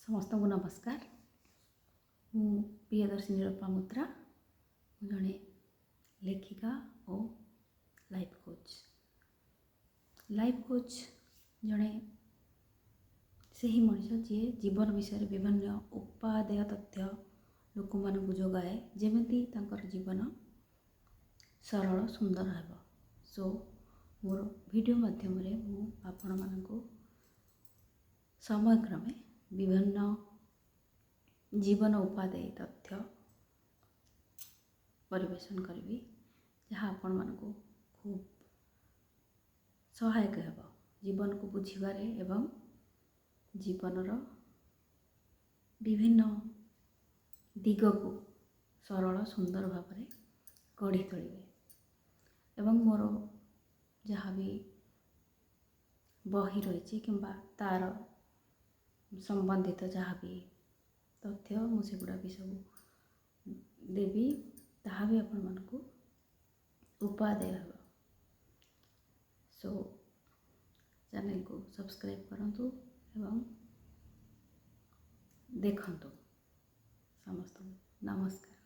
समस्त को नमस्कार। मु प्रियदर्शिनी लोपामुद्रा जड़े लेखिका और लाइफ कोच। लाइफ कोच जड़े से ही मनुष्य जी जीवन विषय विभिन्न उपादेय तथ्य लोक मानक जोगाए जमी जीवन सरल सुंदर है। सो मोर वीडियो माध्यम आपण मानक समय क्रमे विभिन्न जीवन उपादेय तथ्य परिवेशन करी जहाँ आपण मानक खूब सहायक है जीवन को बुझीबारे एवं जीवनर विभिन्न दिग को सरल सुंदर भाव में गढ़ी तोलिबे एवं मोर जहाँ भी बही रही किंबा तार संबंधित जहाँ भी तथ्य मुझे गुड़ा भी सब देवी ताहा भी आपण मानक उपादेय है। सो चैनल को सब्सक्राइब करंतु एवं देखंतु। समस्त नमस्कार।